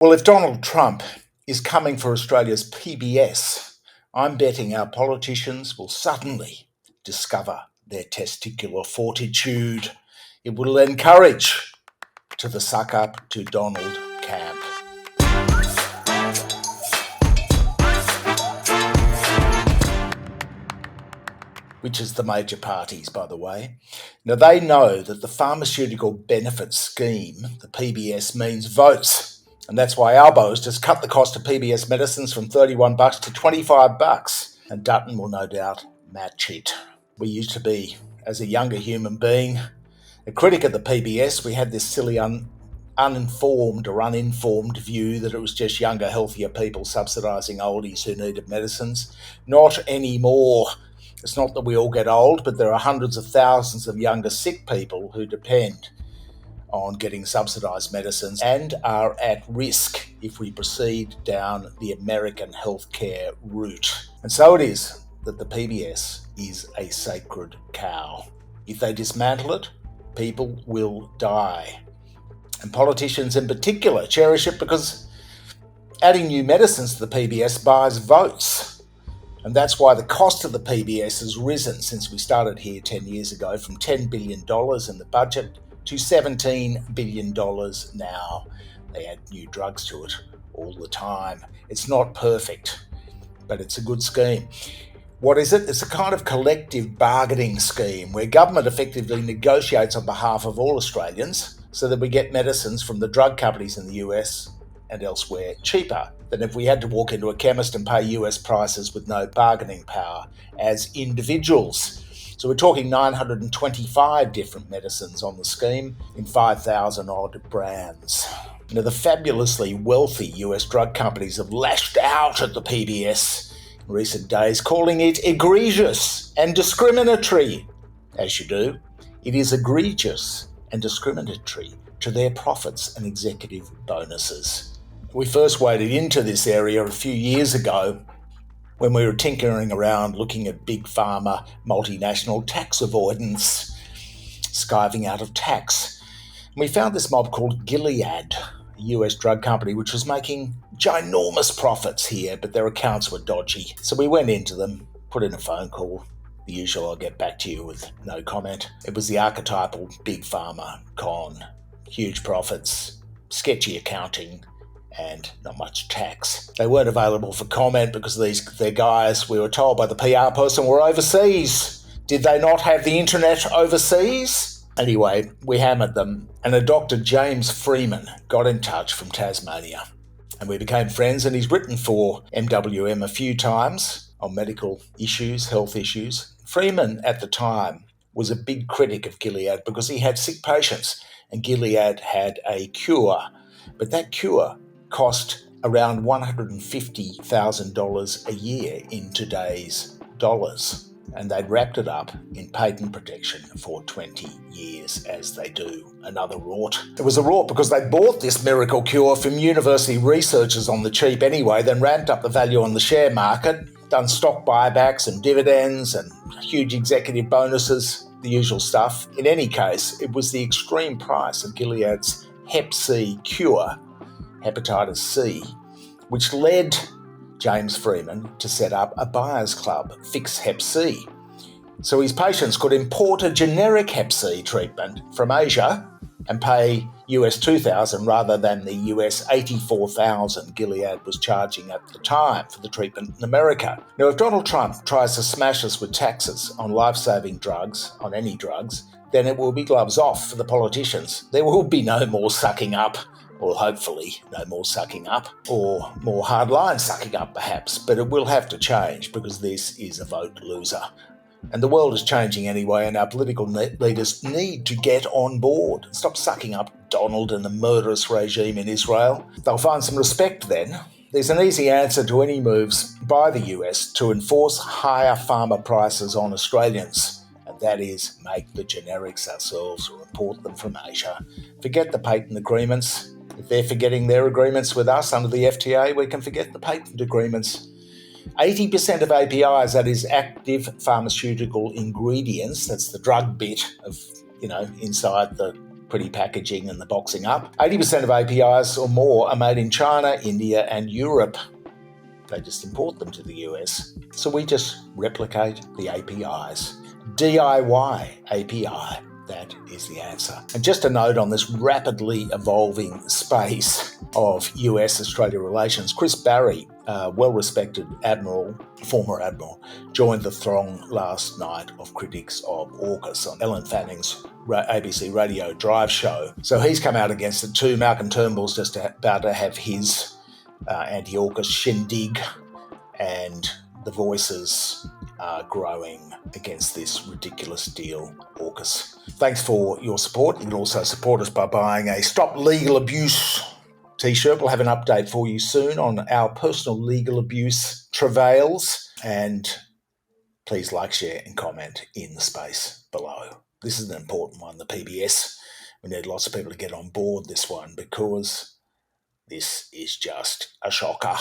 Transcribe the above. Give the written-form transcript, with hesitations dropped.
Well, if Donald Trump is coming for Australia's PBS, I'm betting our politicians will suddenly discover their testicular fortitude. It will encourage to the suck up to Donald camp. Which is the major parties, by the way. Now, they know that the Pharmaceutical Benefits Scheme, the PBS, means votes. And that's why Albo's just cut the cost of PBS medicines from $31 to $25. And Dutton will no doubt match it. We used to be, as a younger human being, a critic of the PBS. We had this silly uninformed or uninformed view that it was just younger, healthier people subsidising oldies who needed medicines. Not anymore. It's not that we all get old, but there are hundreds of thousands of younger sick people who depend on getting subsidised medicines and are at risk if we proceed down the American healthcare route. And so it is that the PBS is a sacred cow. If they dismantle it, people will die. And politicians in particular cherish it because adding new medicines to the PBS buys votes. And that's why the cost of the PBS has risen since we started here 10 years ago from $10 billion in the budget to $17 billion now. They add new drugs to it all the time. It's not perfect, but it's a good scheme. What is it? It's a kind of collective bargaining scheme where government effectively negotiates on behalf of all Australians so that we get medicines from the drug companies in the US and elsewhere cheaper than if we had to walk into a chemist and pay US prices with no bargaining power as individuals. So we're talking 925 different medicines on the scheme in 5,000 odd brands. Now, the fabulously wealthy US drug companies have lashed out at the PBS in recent days, calling it egregious and discriminatory. As you do, it is egregious and discriminatory to their profits and executive bonuses. We first waded into this area a few years ago when we were tinkering around looking at big pharma, multinational tax avoidance, skiving out of tax. And we found this mob called Gilead, a US drug company which was making ginormous profits here, but their accounts were dodgy. So we went into them, put in a phone call. The usual, I'll get back to you with no comment. It was the archetypal big pharma con. Huge profits, sketchy accounting, and not much tax. They weren't available for comment because their guys, we were told by the PR person, were overseas. Did they not have the internet overseas? Anyway, we hammered them, and a Dr. James Freeman got in touch from Tasmania. And we became friends, and he's written for MWM a few times on medical issues, health issues. Freeman, at the time, was a big critic of Gilead because he had sick patients, and Gilead had a cure. But that cure cost around $150,000 a year in today's dollars. And they'd wrapped it up in patent protection for 20 years, as they do. Another rort. It was a rort because they bought this miracle cure from university researchers on the cheap anyway, then ramped up the value on the share market, done stock buybacks and dividends and huge executive bonuses, the usual stuff. In any case, it was the extreme price of Gilead's Hep C cure, Hepatitis C, which led James Freeman to set up a buyers club, Fix Hep C. So his patients could import a generic Hep C treatment from Asia and pay US $2,000 rather than the US $84,000 Gilead was charging at the time for the treatment in America. Now, if Donald Trump tries to smash us with taxes on life-saving drugs, on any drugs, then it will be gloves off for the politicians. There will be no more sucking up, or hopefully no more sucking up, or more hardline sucking up perhaps, but it will have to change because this is a vote loser. And the world is changing anyway, and our political leaders need to get on board. Stop sucking up Donald and the murderous regime in Israel. They'll find some respect then. There's an easy answer to any moves by the US to enforce higher pharma prices on Australians, and that is make the generics ourselves or import them from Asia. Forget the patent agreements. If they're forgetting their agreements with us under the FTA, we can forget the patent agreements. 80% of APIs, that is active pharmaceutical ingredients, that's the drug bit of, inside the pretty packaging and the boxing up. 80% of APIs or more are made in China, India, and Europe. They just import them to the US. So we just replicate the APIs. DIY API. That is the answer. And just a note on this rapidly evolving space of US-Australia relations, Chris Barry, well-respected former admiral, joined the throng last night of critics of AUKUS on Ellen Fanning's ABC Radio Drive show. So he's come out against it too. Malcolm Turnbull's just about to have his anti-AUKUS shindig, and the voices are growing against this ridiculous deal, AUKUS. Thanks for your support. You can also support us by buying a Stop Legal Abuse t-shirt. We'll have an update for you soon on our personal legal abuse travails. And please like, share and comment in the space below. This is an important one, the PBS. We need lots of people to get on board this one because this is just a shocker.